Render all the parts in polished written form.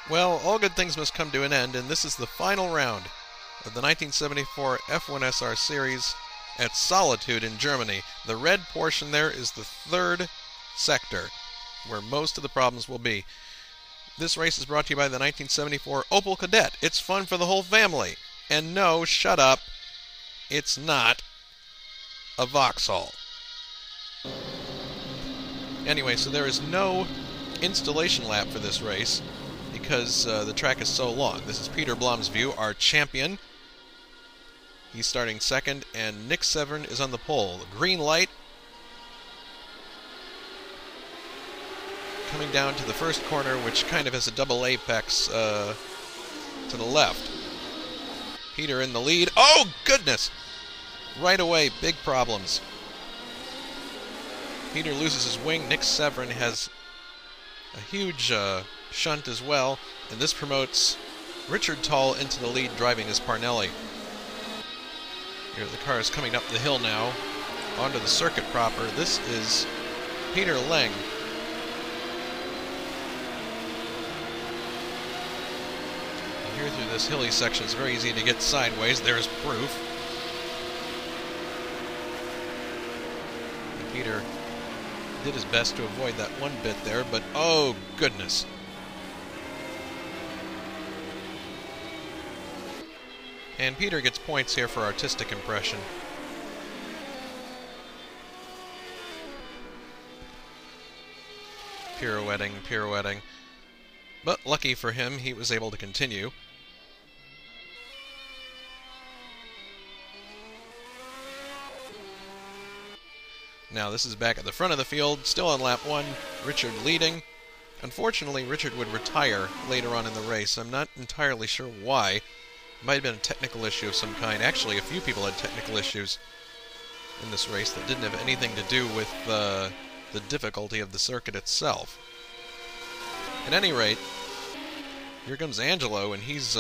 Well, all good things must come to an end, and this is the final round of the 1974 F1-S-R series at Solitude in Germany. The red portion there is the third sector, where most of the problems will be. This race is brought to you by the 1974 Opel Kadett. It's fun for the whole family. And no, shut up, it's not a Vauxhall. Anyway, so there is no installation lap for this race because the track is so long. This is Peter Blum's view, our champion. He's starting second, and Nick Severn is on the pole. The green light coming down to the first corner, which kind of has a double apex to the left. Peter in the lead. Oh, goodness! Right away, big problems. Peter loses his wing. Nick Severn has a huge shunt as well, and this promotes Richard Tull into the lead, driving as Parnelli. Here the car is coming up the hill now, onto the circuit proper. This is Peter Leng. And here through this hilly section, it's very easy to get sideways. There's proof. And Peter did his best to avoid that one bit there, but oh goodness. And Peter gets points here for artistic impression. Pirouetting. But lucky for him, he was able to continue. Now this is back at the front of the field, still on lap 1, Richard leading. Unfortunately, Richard would retire later on in the race. I'm not entirely sure why. It might have been a technical issue of some kind. Actually, a few people had technical issues in this race that didn't have anything to do with the difficulty of the circuit itself. At any rate, here comes Angelo, and he's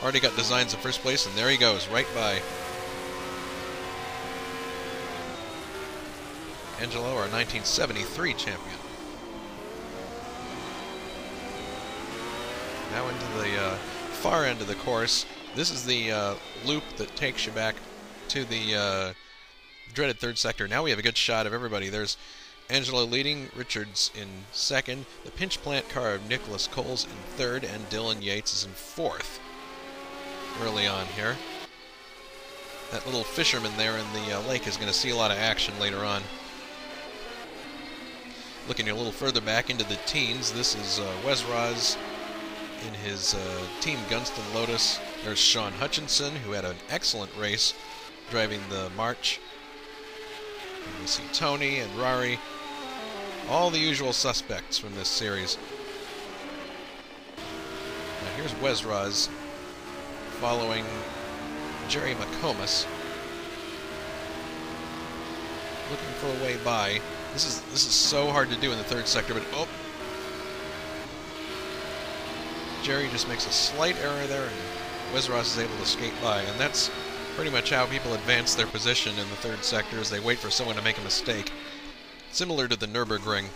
already got designs in first place, and there he goes, right by Angelo, our 1973 champion. Now into the far end of the course. This is the loop that takes you back to the dreaded third sector. Now we have a good shot of everybody. There's Angelo leading, Richards in second, the pinch plant car of Nicholas Coles in third, and Dylan Yates is in fourth. Early on here. That little fisherman there in the lake is going to see a lot of action later on. Looking a little further back into the teens, this is Wesraz in his Team Gunston Lotus. There's Sean Hutchinson, who had an excellent race driving the March. And we see Tony and Rari, all the usual suspects from this series. Now here's Wesraz following Jerry McComas, looking for a way by. This is so hard to do in the third sector, but oh, Jerry just makes a slight error there, and Wesraz is able to skate by, and that's pretty much how people advance their position in the third sector, as they wait for someone to make a mistake, similar to the Nürburgring.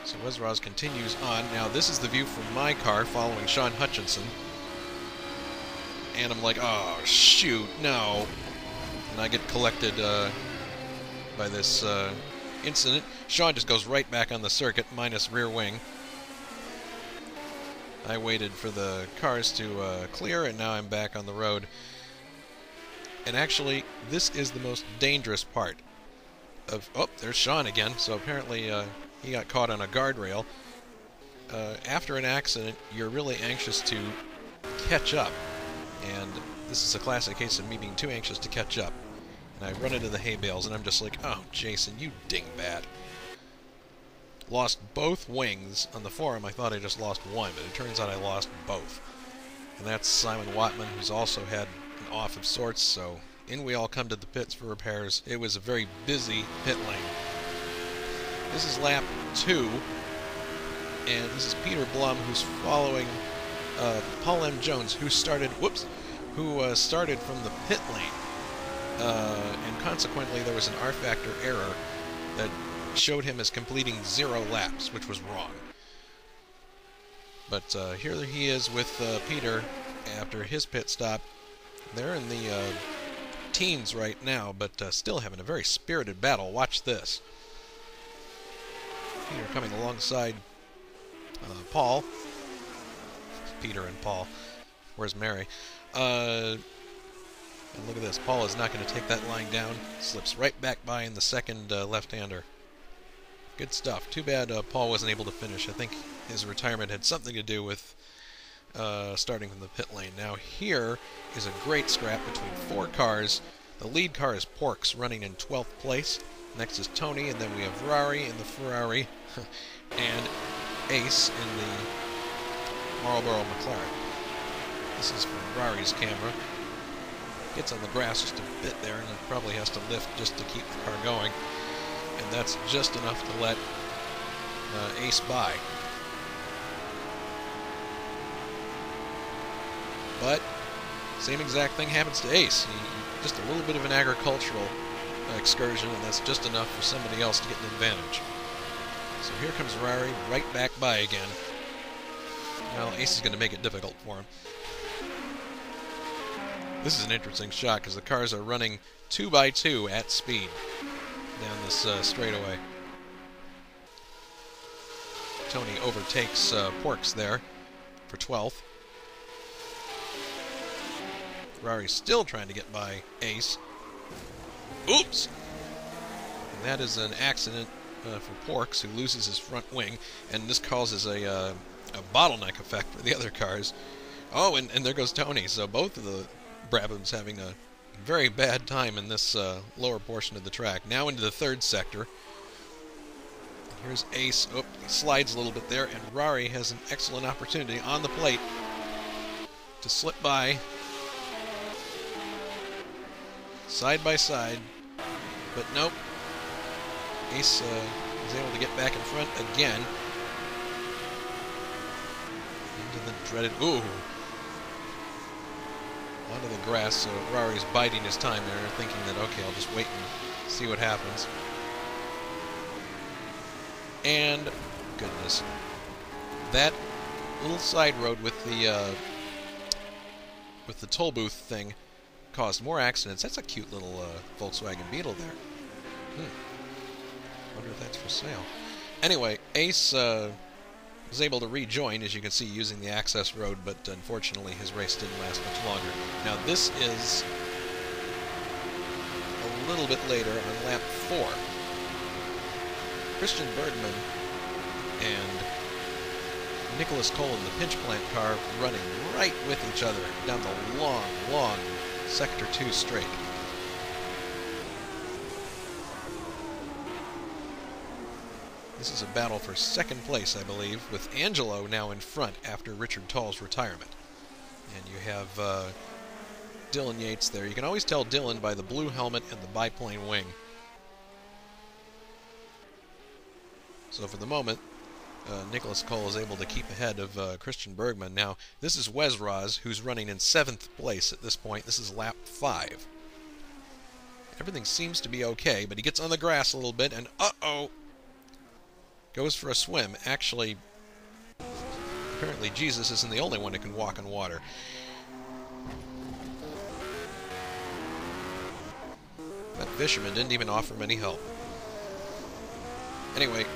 So Wesraz continues on. Now this is the view from my car following Sean Hutchinson, and I'm like, oh shoot, no, and I get collected by this incident. Sean just goes right back on the circuit, minus rear wing. I waited for the cars to clear, and now I'm back on the road. And actually, this is the most dangerous part of... Oh, there's Sean again. So apparently he got caught on a guardrail. After an accident, you're really anxious to catch up. And this is a classic case of me being too anxious to catch up. And I run into the hay bales, and I'm just like, oh, Jason, you dingbat. Lost both wings. On the forum, I thought I just lost one, but it turns out I lost both. And that's Simon Watman, who's also had an off of sorts, so in we all come to the pits for repairs. It was a very busy pit lane. This is lap 2, and this is Peter Blum, who's following Paul M. Jones, who started from the pit lane. And consequently there was an R-factor error that showed him as completing 0 laps, which was wrong. But here he is with Peter after his pit stop. They're in the teens right now, but still having a very spirited battle. Watch this. Peter coming alongside Paul. Peter and Paul. Where's Mary? And look at this. Paul is not going to take that line down. Slips right back by in the second left-hander. Good stuff. Too bad Paul wasn't able to finish. I think his retirement had something to do with starting from the pit lane. Now here is a great scrap between 4 cars. The lead car is Porks, running in 12th place. Next is Tony, and then we have Rari in the Ferrari, and Ace in the Marlboro McLaren. This is from Rari's camera. Gets on the grass just a bit there, and it probably has to lift just to keep the car going. And that's just enough to let Ace by. But same exact thing happens to Ace. Just a little bit of an agricultural excursion, and that's just enough for somebody else to get an advantage. So here comes Rari right back by again. Well, Ace is going to make it difficult for him. This is an interesting shot because the cars are running 2 by 2 at speed down this straightaway. Tony overtakes Porks there for 12th. Rari's still trying to get by Ace. Oops! And that is an accident for Porks, who loses his front wing, and this causes a bottleneck effect for the other cars. Oh, and there goes Tony. So both of the Brabhams having a very bad time in this lower portion of the track. Now into the third sector. Here's Ace. Oh, he slides a little bit there, and Rari has an excellent opportunity on the plate to slip by side by side. But nope. Ace is able to get back in front again. Into the dreaded... Ooh! Onto the grass, so Rari's biding his time there, thinking that, okay, I'll just wait and see what happens. And, goodness, that little side road with the toll booth thing caused more accidents. That's a cute little Volkswagen Beetle there. Wonder if that's for sale. Anyway, Ace was able to rejoin, as you can see, using the access road, but unfortunately his race didn't last much longer. Now this is a little bit later on lap 4. Christian Bergman and Nicholas Cole in the pinch plant car running right with each other down the long, long Sector 2 straight. This is a battle for second place, I believe, with Angelo now in front after Richard Tall's retirement. And you have Dylan Yates there. You can always tell Dylan by the blue helmet and the biplane wing. So for the moment, Nicholas Cole is able to keep ahead of Christian Bergman. Now, this is Wes Raz, who's running in 7th place at this point. This is lap 5. Everything seems to be okay, but he gets on the grass a little bit, and uh-oh! Goes for a swim. Actually, apparently Jesus isn't the only one who can walk on water. That fisherman didn't even offer him any help. Anyway,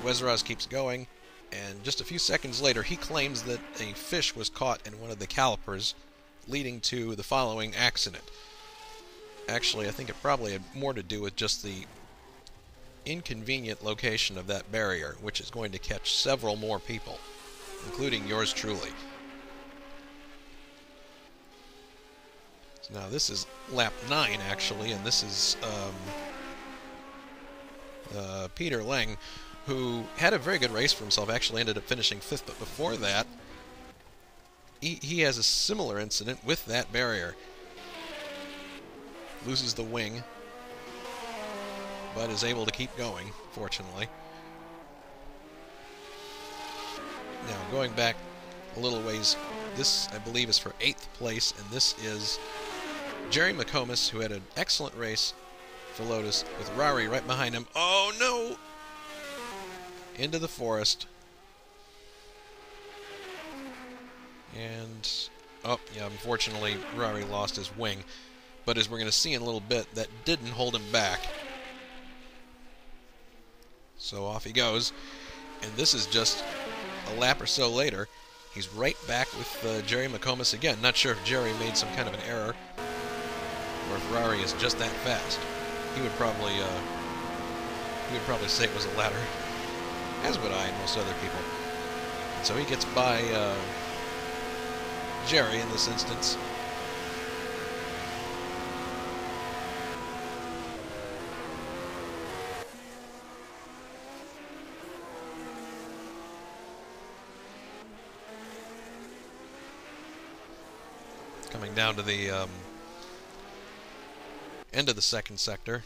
Wezraz keeps going, and just a few seconds later he claims that a fish was caught in one of the calipers, leading to the following accident. Actually, I think it probably had more to do with just the inconvenient location of that barrier, which is going to catch several more people, including yours truly. So now this is lap 9, actually, and this is Peter Lang, who had a very good race for himself, actually ended up finishing 5th, but before that, he has a similar incident with that barrier. Loses the wing, but is able to keep going, fortunately. Now, going back a little ways, this, I believe, is for 8th place, and this is Jerry McComas, who had an excellent race for Lotus, with Rari right behind him. Oh, no! Into the forest. And, oh, yeah, unfortunately, Ferrari lost his wing. But as we're going to see in a little bit, that didn't hold him back. So off he goes. And this is just a lap or so later. He's right back with Jerry McComas again. Not sure if Jerry made some kind of an error, or if Ferrari is just that fast. He would probably say it was a ladder, as would I and most other people. And so he gets by Jerry in this instance. Coming down to the end of the second sector.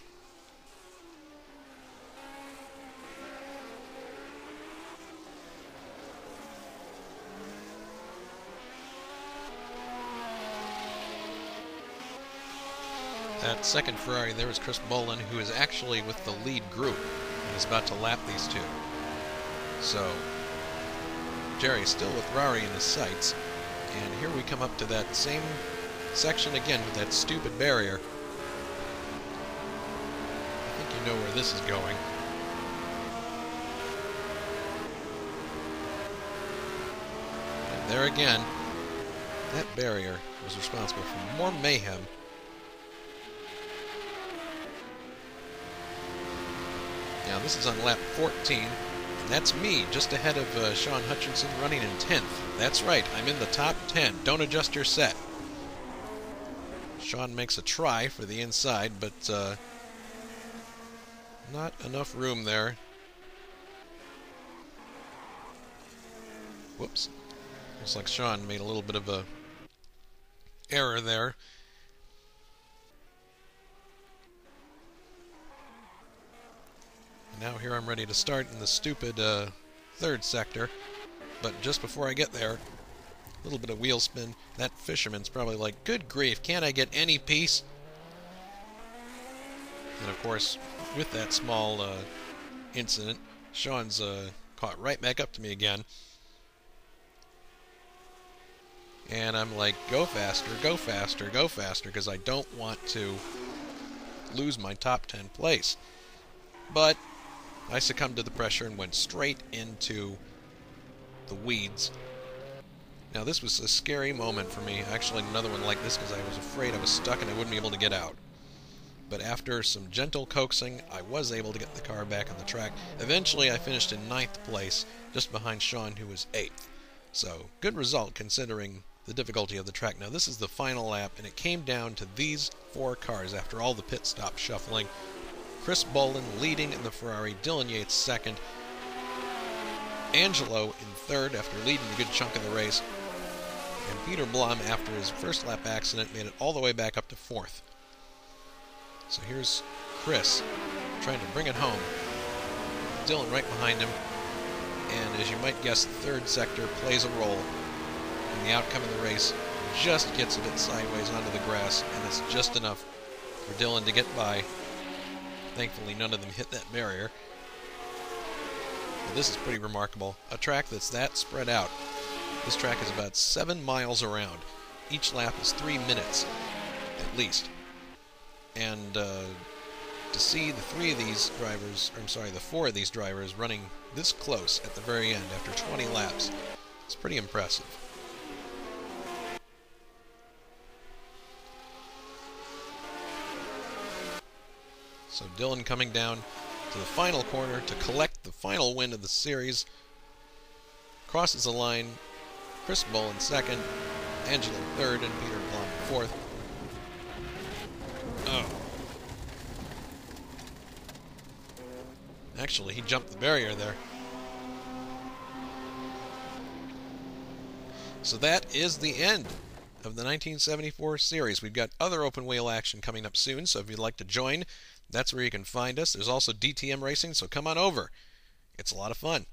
That second Ferrari there is Chris Bolin, who is actually with the lead group and is about to lap these two. So Jerry is still with Ferrari in his sights. And here we come up to that same section again with that stupid barrier. I think you know where this is going. And there again, that barrier was responsible for more mayhem. Now this is on lap 14. That's me, just ahead of Sean Hutchinson, running in 10th. That's right, I'm in the top 10. Don't adjust your set. Sean makes a try for the inside, but not enough room there. Whoops. Looks like Sean made a little bit of a error there. Now here I'm ready to start in the stupid third sector, but just before I get there, a little bit of wheel spin. That fisherman's probably like, good grief, can't I get any peace? And of course, with that small incident, Sean's caught right back up to me again. And I'm like, go faster, go faster, go faster, because I don't want to lose my top 10 place. But I succumbed to the pressure and went straight into the weeds. Now this was a scary moment for me. Actually another one like this because I was afraid I was stuck and I wouldn't be able to get out. But after some gentle coaxing, I was able to get the car back on the track. Eventually I finished in 9th place, just behind Sean, who was 8th. So, good result considering the difficulty of the track. Now this is the final lap, and it came down to these 4 cars after all the pit stop shuffling. Chris Bolin leading in the Ferrari, Dylan Yates second, Angelo in third after leading a good chunk of the race, and Peter Blum, after his first lap accident, made it all the way back up to 4th. So here's Chris trying to bring it home. Dylan right behind him, and as you might guess, the third sector plays a role in the outcome of the race. Just gets a bit sideways onto the grass, and it's just enough for Dylan to get by. Thankfully, none of them hit that barrier. But this is pretty remarkable. A track that's that spread out. This track is about 7 miles around. Each lap is 3 minutes, at least. And to see the 4 of these drivers running this close at the very end after 20 laps, it's pretty impressive. So Dylan coming down to the final corner to collect the final win of the series. Crosses the line. Chris Bolin second, Angelo third, and Peter Blum fourth. Oh. Actually, he jumped the barrier there. So that is the end of the 1974 series. We've got other open wheel action coming up soon, so if you'd like to join, that's where you can find us. There's also DTM racing, so come on over. It's a lot of fun.